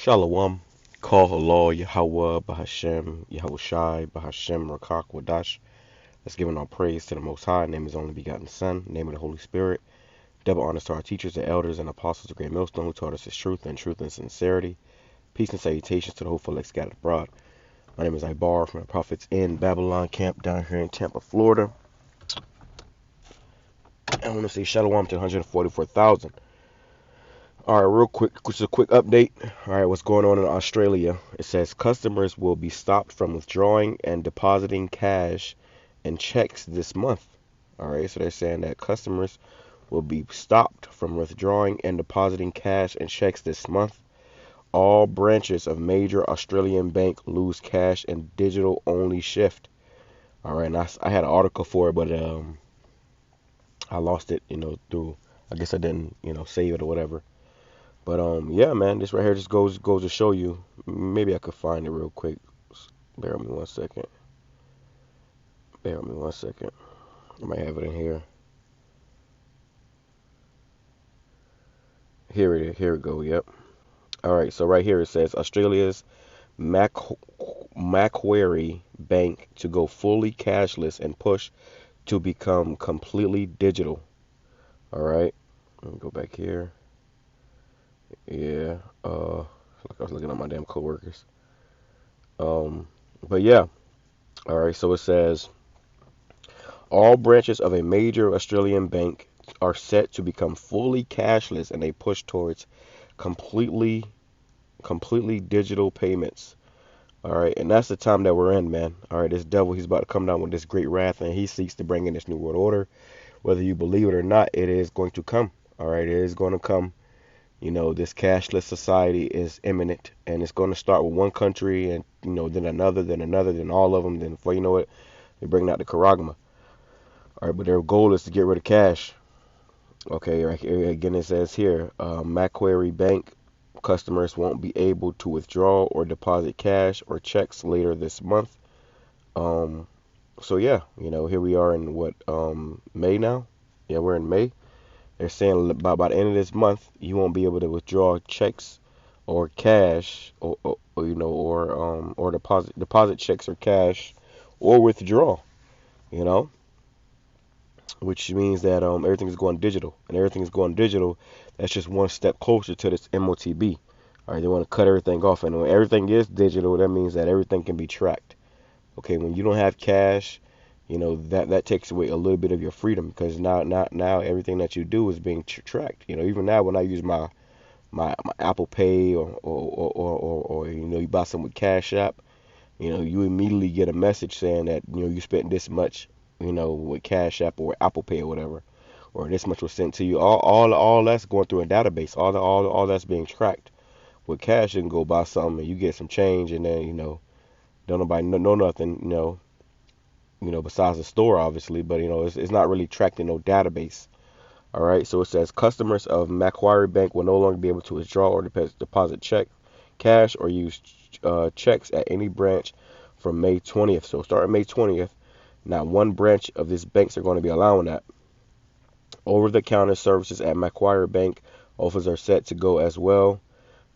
Shalom. Call halal YAHAWAH, BAHASHAM, YAHAWASHI, BAHASHAM, RAWCHAA, QADASH. Let's give all praise to the Most High, name of His only begotten Son, name of the Holy Spirit. Double honors to our teachers, the elders, and apostles of Great Millstone who taught us His truth and sincerity. Peace and salutations to the hopeful elect scattered abroad. My name is Ibar from the Prophets in Babylon camp down here in Tampa, Florida. I want to say shalom to 144,000. All right, real quick, just a quick update. All right, what's going on in Australia? It says customers will be stopped from withdrawing and depositing cash and checks this month. All right, so they're saying that customers will be stopped from withdrawing and depositing cash and checks this month. All branches of major Australian bank lose cash and digital only shift. All right, and I had an article for it, but I lost it, through, I guess I didn't, save it or whatever. But yeah, man, this right here just goes to show you. Maybe I could find it real quick. Bear with me 1 second. Bear with me 1 second. I might have it in here. Here it is. Here it go. Yep. All right. So right here it says Australia's Macquarie Bank to go fully cashless and push to become completely digital. All right. Let me go back here. Yeah. Like I was looking at my damn coworkers. But yeah. All right. So it says all branches of a major Australian bank are set to become fully cashless and a push towards completely digital payments. All right, and that's the time that we're in, man. All right, this devil, he's about to come down with this great wrath, and he seeks to bring in this new world order. Whether you believe it or not, it is going to come. All right, it is going to come. This cashless society is imminent, and it's going to start with one country, and then another, then all of them. Then before you know it, they bring out the Karagma. All right, but their goal is to get rid of cash. Okay, right here, again it says here, Macquarie Bank customers won't be able to withdraw or deposit cash or checks later this month. Um, so yeah, here we are in what, May now? Yeah, we're in May. They're saying by the end of this month, you won't be able to withdraw checks or cash or deposit checks or cash or withdraw, you know. Which means that everything is going digital, and everything is going digital. That's just one step closer to this MOTB. All right, they want to cut everything off, and when everything is digital, that means that everything can be tracked. Okay, when you don't have cash, that takes away a little bit of your freedom because now everything that you do is being tracked. Even now when I use my Apple Pay or you buy something with Cash App, you immediately get a message saying that you spent this much, with Cash App or Apple Pay or whatever, or this much was sent to you. All that's going through a database. All that's being tracked. With cash, you can go buy something and you get some change, and then don't nobody know nothing, besides the store, obviously. But it's not really tracked in no database. All right. So it says customers of Macquarie Bank will no longer be able to withdraw or deposit cash, or use checks at any branch from May 20th. So starting May 20th, not one branch of these banks are going to be allowing that. Over-the-counter services at Macquarie Bank offers are set to go as well.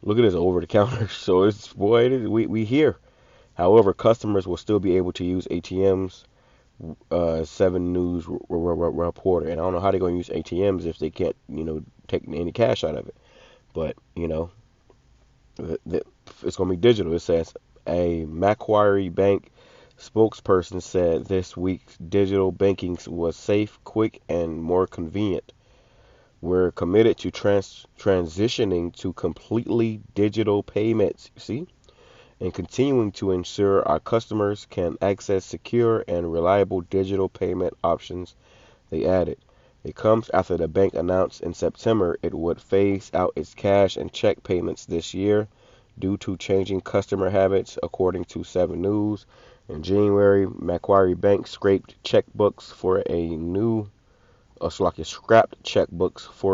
Look at this over-the-counter. So it's, boy, we here. However, customers will still be able to use ATMs. 7 News reporter, and I don't know how they're going to use ATMs if they can't, take any cash out of it. But it's going to be digital. It says a Macquarie Bank spokesperson said this week digital banking was safe, quick, and more convenient. We're committed to transitioning to completely digital payments. You see? And continuing to ensure our customers can access secure and reliable digital payment options, they added. It comes after the bank announced in September it would phase out its cash and check payments this year due to changing customer habits, according to 7 News. In January, Macquarie Bank scrapped checkbooks for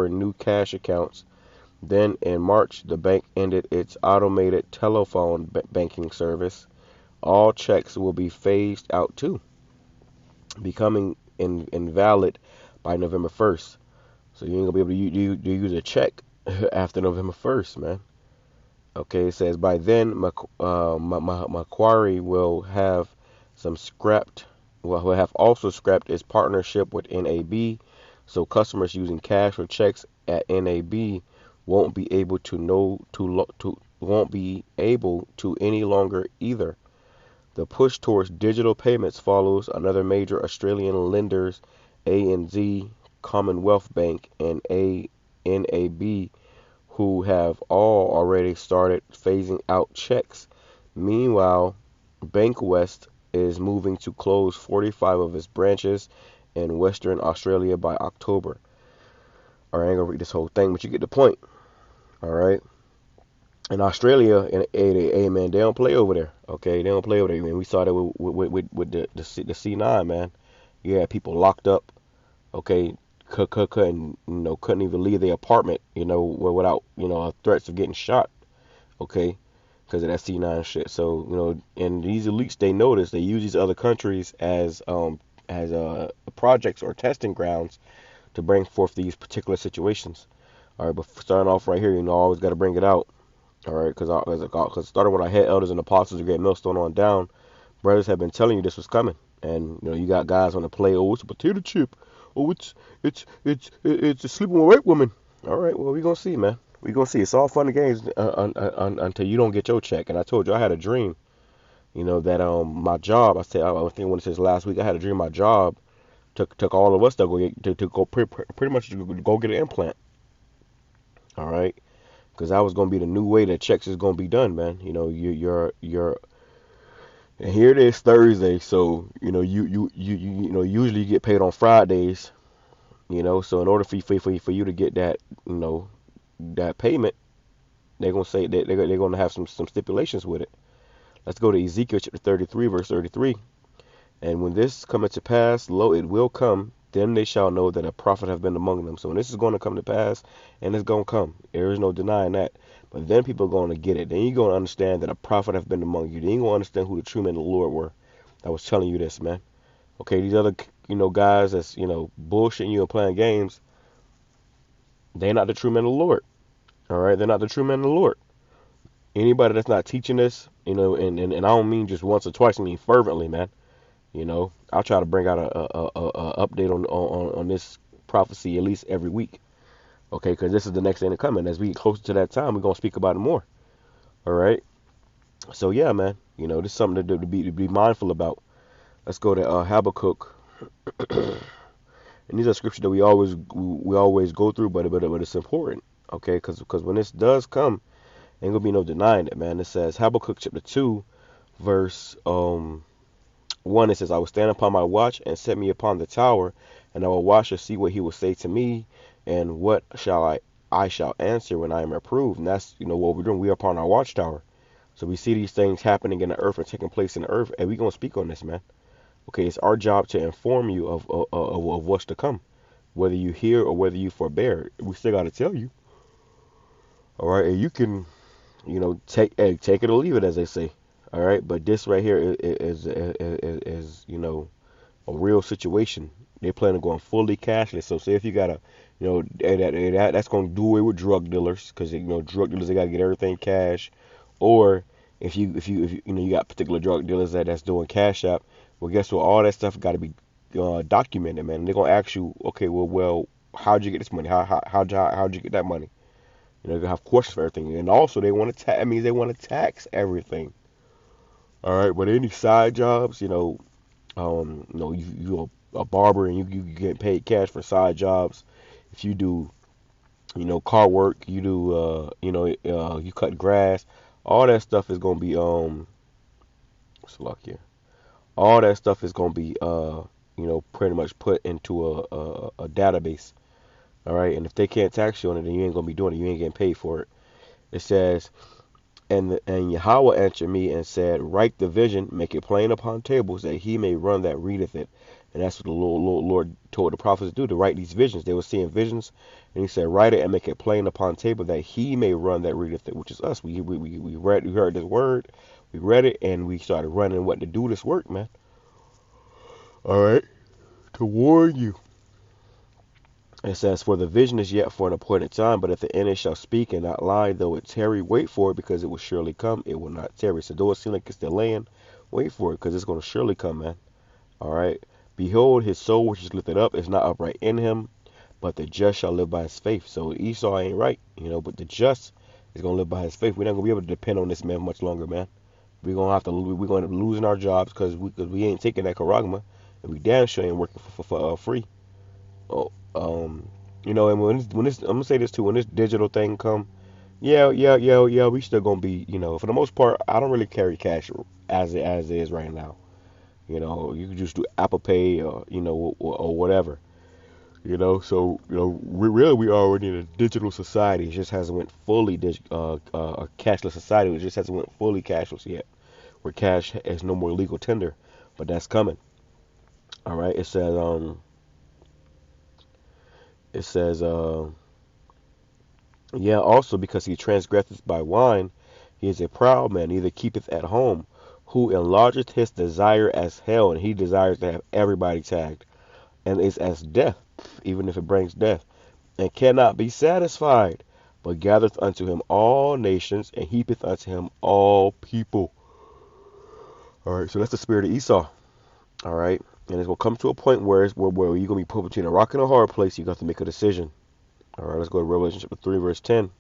new cash accounts. Then in March, the bank ended its automated telephone banking service. All checks will be phased out too, becoming invalid by November 1st. So you ain't gonna be able to use a check after November 1st, man. Okay, it says by then Macquarie will have some scrapped. Will have also scrapped its partnership with NAB, so customers using cash or checks at NAB won't be able to won't be able to any longer either. The push towards digital payments follows another major Australian lenders, ANZ, Commonwealth Bank, and NAB, who have all already started phasing out checks. Meanwhile, Bankwest is moving to close 45 of its branches in Western Australia by October. All right, I ain't gonna read this whole thing, but you get the point. All right. In Australia, man, they don't play over there. Okay, they don't play over there. Man, we saw that with the C9, man. You had people locked up. Okay, couldn't couldn't even leave their apartment. Without threats of getting shot. Okay, because of that C9 shit. So and these elites, they notice they use these other countries as projects or testing grounds to bring forth these particular situations. All right, but starting off right here, always got to bring it out. All right, because started when I had elders and apostles to get millstone on down, brothers have been telling you this was coming, and you got guys on the play. Oh, it's a potato chip. Oh, it's a sleeping with a white woman. All right, well we gonna see, man. We gonna see. It's all fun and games until you don't get your check. And I told you I had a dream. That my job. I think when it says last week I had a dream. My job took all of us to go pretty much to go get an implant. All right, because that was gonna be the new way that checks is gonna be done, man. You're and here it is Thursday, so usually you get paid on Fridays. So in order for you to get that that payment, they're gonna say that they're gonna have some stipulations with it. Let's go to Ezekiel chapter 33, verse 33. And when this cometh to pass, lo, it will come. Then they shall know that a prophet have been among them. So when this is going to come to pass, and it's going to come, there is no denying that. But then people are going to get it. Then you're going to understand that a prophet have been among you. Then you're going to understand who the true men of the Lord were. I was telling you this, man. Okay, these other guys that's bullshitting you and playing games, they're not the true men of the Lord. All right, they're not the true men of the Lord. Anybody that's not teaching this, and I don't mean just once or twice, I mean fervently, man. I'll try to bring out a update on this prophecy at least every week. Okay, because this is the next thing to come, and as we get closer to that time, we're gonna speak about it more. All right. So yeah, man. This is something to be mindful about. Let's go to Habakkuk, and these are scriptures that we always go through, but it's important. Okay, because when this does come, ain't gonna be no denying it, man. It says Habakkuk chapter 2, verse 1, it says, I will stand upon my watch and set me upon the tower, and I will watch to see what he will say to me, and what shall I shall answer when I am reproved. And that's what we're doing. We are upon our watchtower. So we see these things happening in the earth and taking place in the earth, and we're gonna speak on this, man. Okay, it's our job to inform you of what's to come. Whether you hear or whether you forbear, we still gotta tell you. All right, and you can, take it or leave it, as they say. All right, but this right here is a real situation. They plan on going fully cashless. So say if you got that's going to do away with drug dealers, because drug dealers, they got to get everything cash. Or if you got particular drug dealers that's doing cash app, well, guess what? All that stuff got to be documented, man. And they're gonna ask you, okay, well, how'd you get this money? How'd you get that money? They have questions for everything, and also they want to that means they want to tax everything. All right, but any side jobs, you a barber and you get paid cash for side jobs. If you do, car work, you do, you cut grass, all that stuff is gonna be what's the luck here? All that stuff is gonna be pretty much put into a database. All right, and if they can't tax you on it, then you ain't gonna be doing it. You ain't getting paid for it. It says, and Yahweh answered me and said, write the vision, make it plain upon tables, that he may run that readeth it. And that's what the Lord told the prophets to do, to write these visions. They were seeing visions, and he said, write it and make it plain upon table, that he may run that readeth it, which is us. We heard this word, we read it, and we started running what to do this work, man. All right, to warn you. It says, "For the vision is yet for an appointed time, but at the end it shall speak and not lie. Though it tarry, wait for it, because it will surely come. It will not tarry." So though it seems like it's delaying, wait for it, because it's going to surely come, man. All right. "Behold, his soul which is lifted up is not upright in him, but the just shall live by his faith." So Esau ain't right, but the just is going to live by his faith. We're not going to be able to depend on this man much longer, man. We're going to be losing our jobs because we ain't taking that charagma, and we damn sure ain't working for free. Oh, and I'm gonna say this too, when this digital thing come, yeah, we still gonna be, for the most part, I don't really carry cash as it is right now. You can just do Apple Pay or whatever. We already in a digital society. It just hasn't went fully a cashless society. It just hasn't went fully cashless yet, where cash is no more legal tender, but that's coming. All right. It says, yeah, also because he transgresseth by wine, he is a proud man, neither keepeth at home, who enlargeth his desire as hell, and he desires to have everybody tagged, and is as death, even if it brings death, and cannot be satisfied, but gathereth unto him all nations, and heapeth unto him all people. All right, so that's the spirit of Esau. All right, and it's gonna come to a point where you're gonna be put between a rock and a hard place. You got to make a decision. All right, let's go to Revelation chapter 3, verse 10. It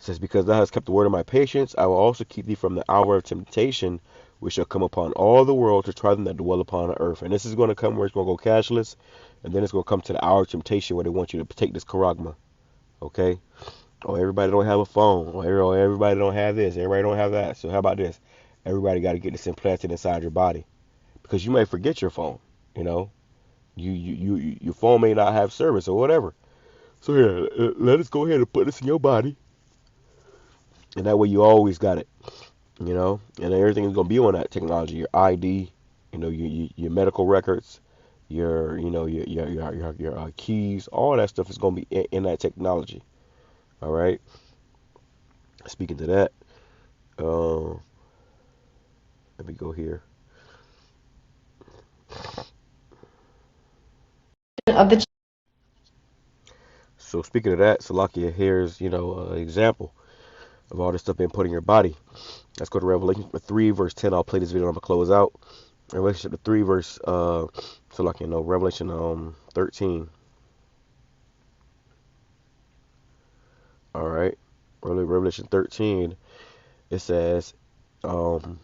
says, "Because thou hast kept the word of my patience, I will also keep thee from the hour of temptation, which shall come upon all the world to try them that dwell upon the earth." And this is going to come where it's going to go cashless, and then it's going to come to the hour of temptation where they want you to take this charagma. Okay? Oh, everybody don't have a phone. Everybody don't have this. Everybody don't have that. So how about this? Everybody got to get this implanted inside your body, because you may forget your phone. You know, your phone may not have service or whatever. So here, let us go ahead and put this in your body, and that way you always got it. And everything is gonna be on that technology. Your ID, your medical records, your keys, all that stuff is gonna be in that technology. All right. Speaking to that, uh, let me go here. Of the So speaking of that, Salakia, here's an example of all this stuff being put in your body. Let's go to Revelation 3, verse 10. I'll play this video and I'm gonna close out. Revelation chapter 3, verse Salakia, no, Revelation 13. All right. Revelation 13, it says, um,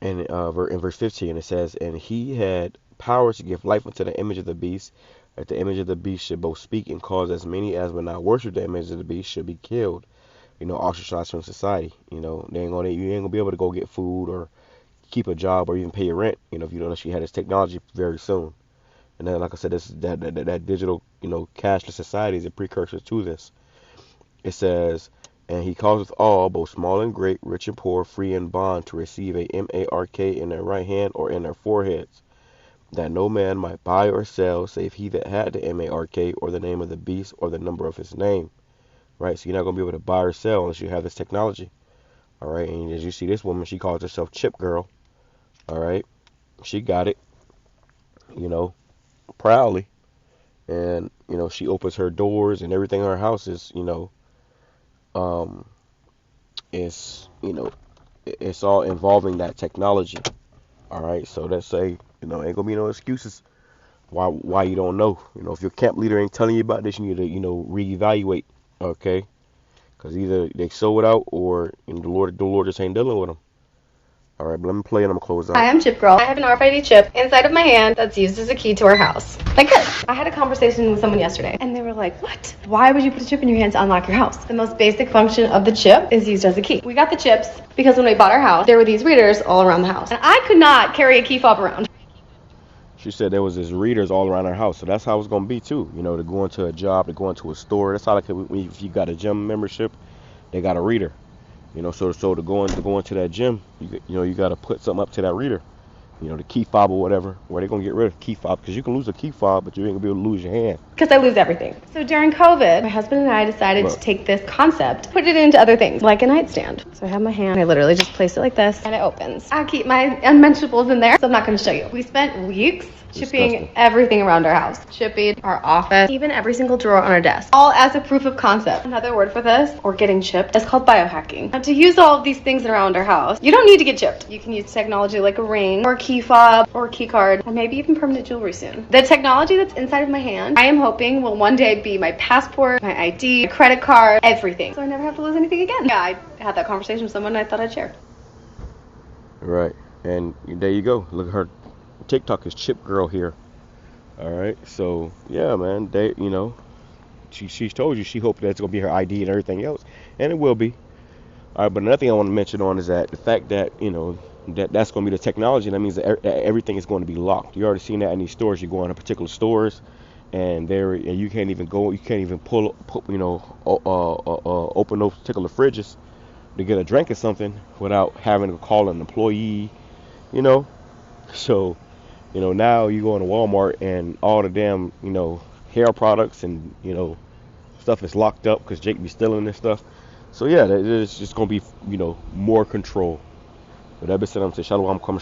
in verse 15, it says, "And he had power to give life unto the image of the beast, that the image of the beast should both speak and cause as many as would not worship the image of the beast should be killed." Ostracized from society. You ain't gonna be able to go get food or keep a job or even pay your rent. If you don't actually have this technology very soon. And then, like I said, this that digital, cashless society is a precursor to this. It says, "And he causeth all, both small and great, rich and poor, free and bond, to receive a mark in their right hand or in their foreheads, that no man might buy or sell, save he that had the mark, or the name of the beast, or the number of his name." Right? So you're not going to be able to buy or sell unless you have this technology. All right? And as you see, this woman, she calls herself Chip Girl. All right? She got it, you know, proudly. And, she opens her doors and everything in her house um, it's all involving that technology. All right? So let's say, ain't going to be no excuses why you don't know. If your camp leader ain't telling you about this, you need to, reevaluate. Okay? Because either they sow it out or the Lord just ain't dealing with them. All right, but let me play and I'm gonna close Hi, out. I'm Chip Girl. I have an RFID chip inside of my hand that's used as a key to our house. Like this. I had a conversation with someone yesterday, and they were like, "What? Why would you put a chip in your hand to unlock your house?" The most basic function of the chip is used as a key. We got the chips because when we bought our house, there were these readers all around the house, and I could not carry a key fob around. She said there was this readers all around her house, so that's how it's gonna be too. To go into a job, to go into a store. That's how if you got a gym membership, they got a reader. So to go into that gym, you got to put something up to that reader. the key fob or whatever, where they're gonna get rid of the key fob, because you can lose a key fob, but you ain't gonna be able to lose your hand. Because I lose everything. So during COVID, my husband and I decided to take this concept, put it into other things, like a nightstand. So I have my hand, I literally just place it like this, and it opens. I keep my unmentionables in there, so I'm not going to show you. We spent weeks shipping Disgusting. everything around our house. Shipping our office, even every single drawer on our desk. All as a proof of concept. Another word for this, or getting chipped, is called biohacking. Now, to use all of these things around our house, you don't need to get chipped. You can use technology like a ring, or a key fob, or a key card, and maybe even permanent jewelry soon. The technology that's inside of my hand, I am hoping will one day be my passport, my ID, my credit card, everything. So I never have to lose anything again. Yeah, I had that conversation with someone and I thought I'd share. Right. And there you go. Look at her. TikTok is Chip Girl here. All right. So yeah, man. She's told you she hoped that's gonna be her ID and everything else, and it will be. All right. But another thing I want to mention on is that the fact that that's gonna be the technology. That means that everything is going to be locked. You already seen that in these stores. You go into particular stores, and you can't even go. You can't even open those particular fridges to get a drink or something without having to call an employee. You know. So now you go into Walmart and all the damn, hair products and, stuff is locked up because Jake be stealing this stuff. So yeah, it's just going to be, more control. With that being said, I'm saying, Shalom, come,